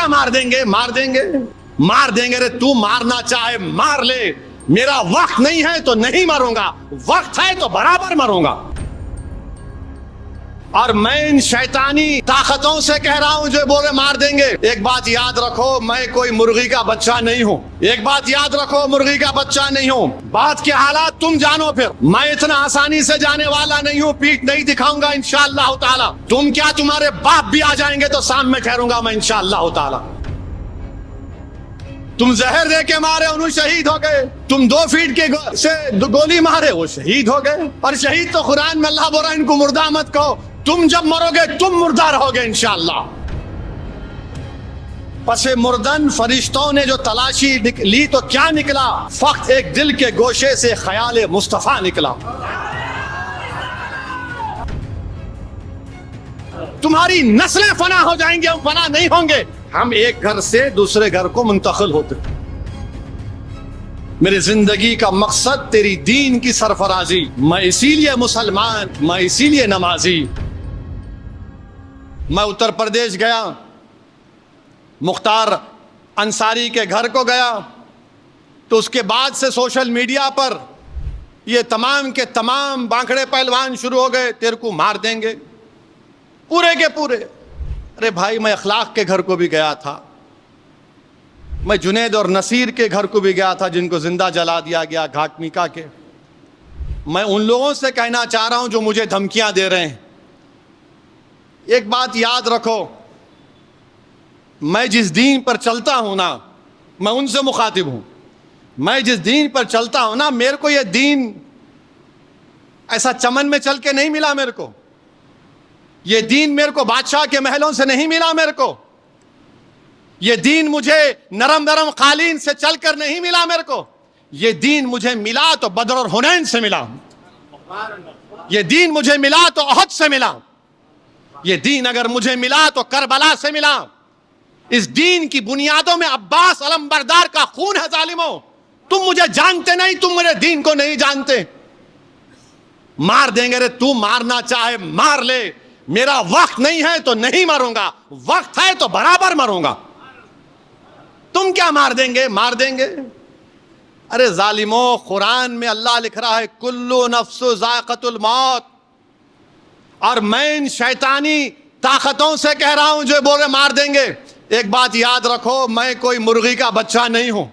مار دیں گے مار دیں گے مار دیں گے. ارے تو مارنا چاہے مار لے, میرا وقت نہیں ہے تو نہیں مروں گا, وقت ہے تو برابر مروں گا. اور میں ان شیطانی طاقتوں سے کہہ رہا ہوں جو بولے مار دیں گے, ایک بات یاد رکھو, میں کوئی مرغی کا بچہ نہیں ہوں. ایک بات یاد رکھو, مرغی کا بچہ نہیں ہوں. بات کے حالات تم جانو. پھر میں اتنا آسانی سے جانے والا نہیں ہوں, پیٹھ نہیں دکھاؤں گا انشاءاللہ تعالی. تم کیا, تمہارے باپ بھی آ جائیں گے تو سامنے ٹھہروں گا میں انشاءاللہ تعالی. تم زہر دے کے مارے انہوں شہید ہو گئے, تم 2 فیٹ کے سے گولی مارے وہ شہید ہو گئے. اور شہید تو قرآن میں اللہ بول رہا ہے ان کو مردہ مت کہو, تم جب مرو گے تم مردہ رہو گے انشاءاللہ. پس مردن فرشتوں نے جو تلاشی لی تو کیا نکلا, فقط ایک دل کے گوشے سے خیال مصطفیٰ نکلا. تمہاری نسلیں فنا ہو جائیں گے, ہم فنا نہیں ہوں گے. ہم ایک گھر سے دوسرے گھر کو منتقل ہوتے. میری زندگی کا مقصد تیری دین کی سرفرازی. میں اسی لیے مسلمان, میں اسی لیے نمازی. میں اتر پردیش گیا, مختار انصاری کے گھر کو گیا, تو اس کے بعد سے سوشل میڈیا پر یہ تمام کے تمام بانکڑے پہلوان شروع ہو گئے, تیرے کو مار دیں گے پورے کے پورے. ارے بھائی, میں اخلاق کے گھر کو بھی گیا تھا, میں جنید اور نصیر کے گھر کو بھی گیا تھا جن کو زندہ جلا دیا گیا گھاٹ میکا کے. میں ان لوگوں سے کہنا چاہ رہا ہوں جو مجھے دھمکیاں دے رہے ہیں, ایک بات یاد رکھو, میں جس دین پر چلتا ہوں نا, میں ان سے مخاطب ہوں. میں جس دین پر چلتا ہوں نا, میرے کو یہ دین ایسا چمن میں چل کے نہیں ملا. میرے کو یہ دین میرے کو بادشاہ کے محلوں سے نہیں ملا. میرے کو یہ دین مجھے نرم نرم قالین سے چل کر نہیں ملا. میرے کو یہ دین مجھے ملا تو بدر اور حنین سے ملا. یہ دین مجھے ملا تو احد سے ملا. یہ دین اگر مجھے ملا تو کربلا سے ملا. اس دین کی بنیادوں میں عباس علمبردار کا خون ہے. ظالموں, تم مجھے جانتے نہیں, تم میرے دین کو نہیں جانتے. مار دیں گے. ارے تو مارنا چاہے مار لے, میرا وقت نہیں ہے تو نہیں مروں گا, وقت ہے تو برابر مروں گا. تم کیا مار دیں گے مار دیں گے. ارے ظالموں, قرآن میں اللہ لکھ رہا ہے کلو نفس ذائقۃ الموت. اور میں ان شیطانی طاقتوں سے کہہ رہا ہوں جو بولے مار دیں گے, ایک بات یاد رکھو, میں کوئی مرغی کا بچہ نہیں ہوں.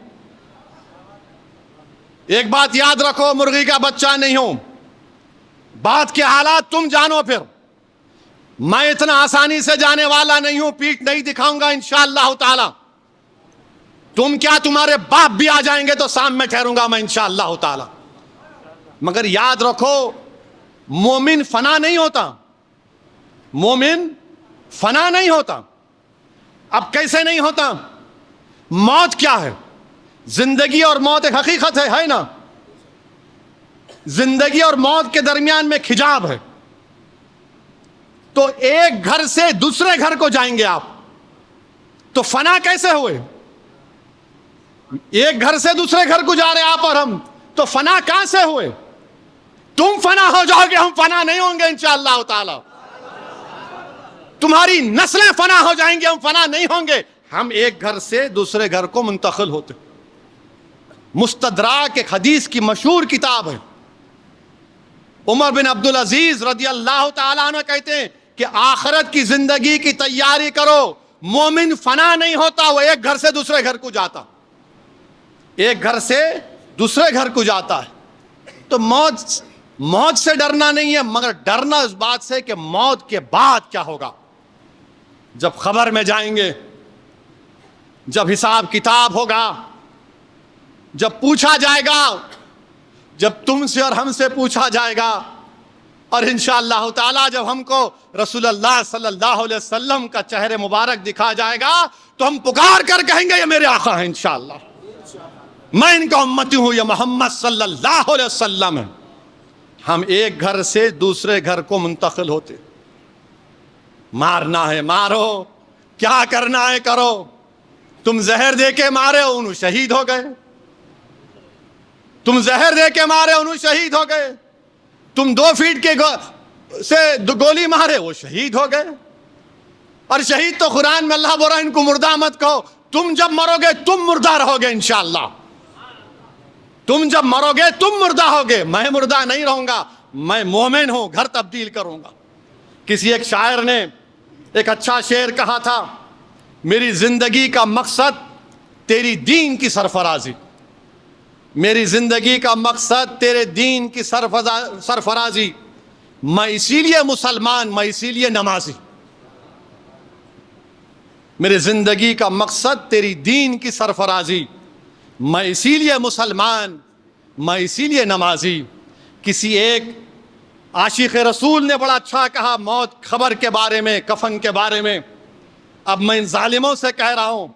ایک بات یاد رکھو, مرغی کا بچہ نہیں ہوں. بات کے حالات تم جانو. پھر میں اتنا آسانی سے جانے والا نہیں ہوں, پیٹھ نہیں دکھاؤں گا انشاءاللہ تعالی. تم کیا, تمہارے باپ بھی آ جائیں گے تو سامنے ٹھہروں گا میں انشاءاللہ تعالی. مگر یاد رکھو, مومن فنا نہیں ہوتا. مومن فنا نہیں ہوتا. اب کیسے نہیں ہوتا؟ موت کیا ہے؟ زندگی اور موت ایک حقیقت ہے نا. زندگی اور موت کے درمیان میں ایک حجاب ہے. تو ایک گھر سے دوسرے گھر کو جائیں گے آپ, تو فنا کیسے ہوئے؟ ایک گھر سے دوسرے گھر کو جا رہے آپ اور ہم, تو فنا کہاں سے ہوئے؟ تم فنا ہو جاؤ گے, ہم فنا نہیں ہوں گے انشاءاللہ تعالی. تمہاری نسلیں فنا ہو جائیں گے, ہم فنا نہیں ہوں گے. ہم ایک گھر سے دوسرے گھر کو منتقل ہوتے. مستدراک ایک حدیث کی مشہور کتاب ہے. عمر بن عبدالعزیز رضی اللہ تعالیٰ عنہ کہتے ہیں کہ آخرت کی زندگی کی تیاری کرو. مومن فنا نہیں ہوتا, وہ ایک گھر سے دوسرے گھر کو جاتا. ایک گھر سے دوسرے گھر کو جاتا ہے. تو موت سے ڈرنا نہیں ہے, مگر ڈرنا اس بات سے کہ موت کے بعد کیا ہوگا. جب خبر میں جائیں گے, جب حساب کتاب ہوگا, جب پوچھا جائے گا, جب تم سے اور ہم سے پوچھا جائے گا, اور انشاءاللہ تعالی جب ہم کو رسول اللہ صلی اللہ علیہ وسلم کا چہرے مبارک دکھا جائے گا, تو ہم پکار کر کہیں گے یہ میرے آقا ہیں انشاءاللہ, میں ان کا امتی ہوں, یہ محمد صلی اللہ علیہ وسلم ہے. ہم ایک گھر سے دوسرے گھر کو منتقل ہوتے. مارنا ہے مارو, کیا کرنا ہے کرو. تم زہر دے کے مارے انہوں شہید ہو گئے. تم زہر دے کے مارے انہوں شہید ہو گئے. تم 2 فیٹ کے سے گولی مارے وہ شہید ہو گئے. اور شہید تو قرآن میں اللہ بول رہا ہے ان کو مردہ مت کہو، تم جب مرو گے تم مردہ رہو گے انشاءاللہ، تم جب مرو گے تم مردہ ہوگے، میں مردہ نہیں رہوں گا، میں مومن ہوں، گھر تبدیل کروں گا۔ کسی ایک شاعر نے ایک اچھا شعر کہا تھا، میری زندگی کا مقصد تیری دین کی سرفرازی، میری زندگی کا مقصد تیرے دین کی سرفرازی، میں اسی لیے مسلمان، میں اسی لیے نمازی، میری زندگی کا مقصد تیری دین کی سرفرازی، میں اسی لیے مسلمان، میں اسی لیے نمازی۔ کسی ایک عاشق رسول نے بڑا اچھا کہا موت خبر کے بارے میں، کفن کے بارے میں، اب میں ان ظالموں سے کہہ رہا ہوں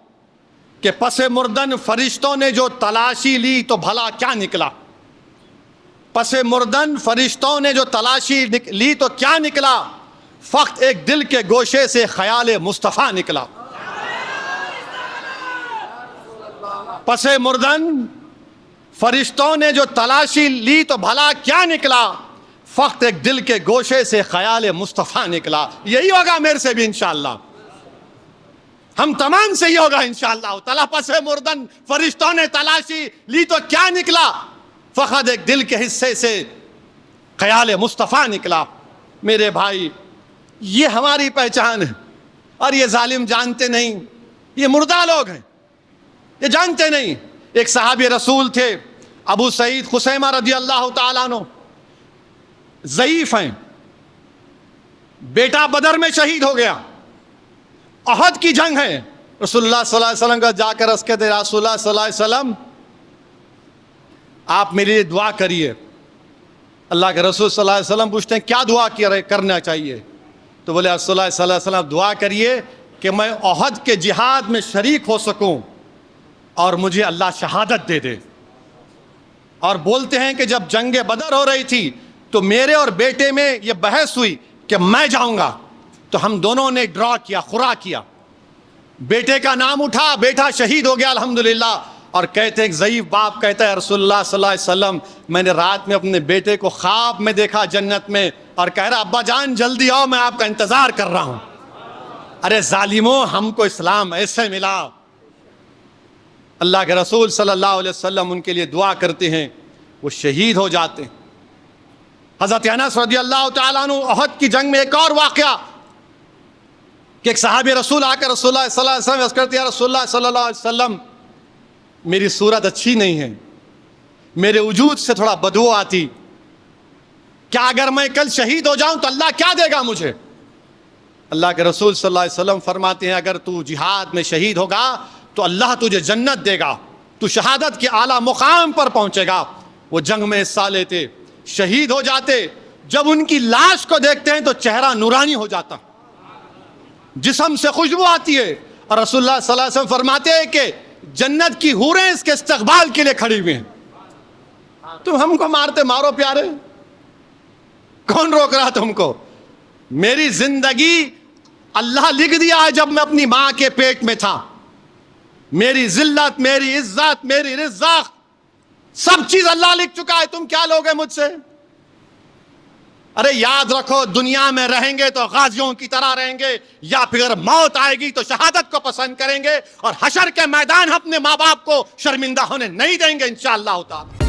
کہ پس مردن فرشتوں نے جو تلاشی لی تو بھلا کیا نکلا، پس مردن فرشتوں نے جو تلاشی لی تو کیا نکلا، فقط ایک دل کے گوشے سے خیال مصطفیٰ نکلا۔ پس مردن فرشتوں نے جو تلاشی لی تو بھلا کیا نکلا، فقط ایک دل کے گوشے سے خیال مصطفیٰ نکلا۔ یہی ہوگا میرے سے بھی انشاءاللہ، ہم تمام سے یہ ہوگا انشاءاللہ تعالیٰ۔ پس مردن فرشتوں نے تلاشی لی تو کیا نکلا، فقط ایک دل کے حصے سے خیال مصطفیٰ نکلا۔ میرے بھائی، یہ ہماری پہچان ہے، اور یہ ظالم جانتے نہیں، یہ مردہ لوگ ہیں، یہ جانتے نہیں۔ ایک صحابی رسول تھے ابو سعید خثیمہ رضی اللہ تعالیٰ عنہ، ضعیف ہیں، بیٹا بدر میں شہید ہو گیا، احد کی جنگ ہے، رسول اللہ صلی اللہ علیہ وسلم کا جا کر عرض کہتے رسول اللہ صلی اللہ علیہ وسلم آپ میرے لیے دعا کریے۔ اللہ کے رسول صلی اللہ علیہ وسلم پوچھتے ہیں کیا دعا کرنا چاہیے؟ تو بولے رسول اللہ صلی اللہ علیہ وسلم دعا کریے کہ میں احد کے جہاد میں شریک ہو سکوں اور مجھے اللہ شہادت دے دے۔ اور بولتے ہیں کہ جب جنگ بدر ہو رہی تھی تو میرے اور بیٹے میں یہ بحث ہوئی کہ میں جاؤں گا، تو ہم دونوں نے ڈرا کیا، خورا کیا، بیٹے کا نام اٹھا، بیٹا شہید ہو گیا الحمدللہ۔ اور کہتے ہیں ضعیف باپ کہتا ہے رسول اللہ صلی اللہ علیہ وسلم میں نے رات میں اپنے بیٹے کو خواب میں دیکھا جنت میں، اور کہہ رہا ابا جان جلدی آؤ میں آپ کا انتظار کر رہا ہوں۔ ارے ظالموں، ہم کو اسلام ایسے ملا۔ اللہ کے رسول صلی اللہ علیہ وسلم ان کے لیے دعا کرتے ہیں، وہ شہید ہو جاتے ہیں۔ حضرت انس رضی اللہ تعالیٰ عنہ، احد کی جنگ میں ایک اور واقعہ کہ ایک صحابی رسول آ کر رسول اللہ صلی اللہ علیہ وسلم عرض کرتے ہیں رسول اللہ صلی اللہ علیہ وسلم میری صورت اچھی نہیں ہے، میرے وجود سے تھوڑا بدبو آتی، کیا اگر میں کل شہید ہو جاؤں تو اللہ کیا دے گا مجھے؟ اللہ کے رسول صلی اللہ علیہ وسلم فرماتے ہیں اگر تو جہاد میں شہید ہوگا تو اللہ تجھے جنت دے گا، تو شہادت کے اعلیٰ مقام پر پہنچے گا۔ وہ جنگ میں حصہ لیتے، شہید ہو جاتے، جب ان کی لاش کو دیکھتے ہیں تو چہرہ نورانی ہو جاتا، جسم سے خوشبو آتی ہے، اور رسول اللہ صلی اللہ علیہ وسلم فرماتے ہیں کہ جنت کی حوریں اس کے استقبال کے لیے کھڑی ہوئی ہیں۔ تم ہم کو مارتے مارو پیارے، کون روک رہا تم کو؟ میری زندگی اللہ لکھ دیا ہے جب میں اپنی ماں کے پیٹ میں تھا، میری ذلت، میری عزت، میری رزق، سب چیز اللہ لکھ چکا ہے، تم کیا لوگے مجھ سے؟ ارے یاد رکھو، دنیا میں رہیں گے تو غازیوں کی طرح رہیں گے، یا پھر موت آئے گی تو شہادت کو پسند کریں گے، اور حشر کے میدان اپنے ماں باپ کو شرمندہ ہونے نہیں دیں گے انشاءاللہ تعالی۔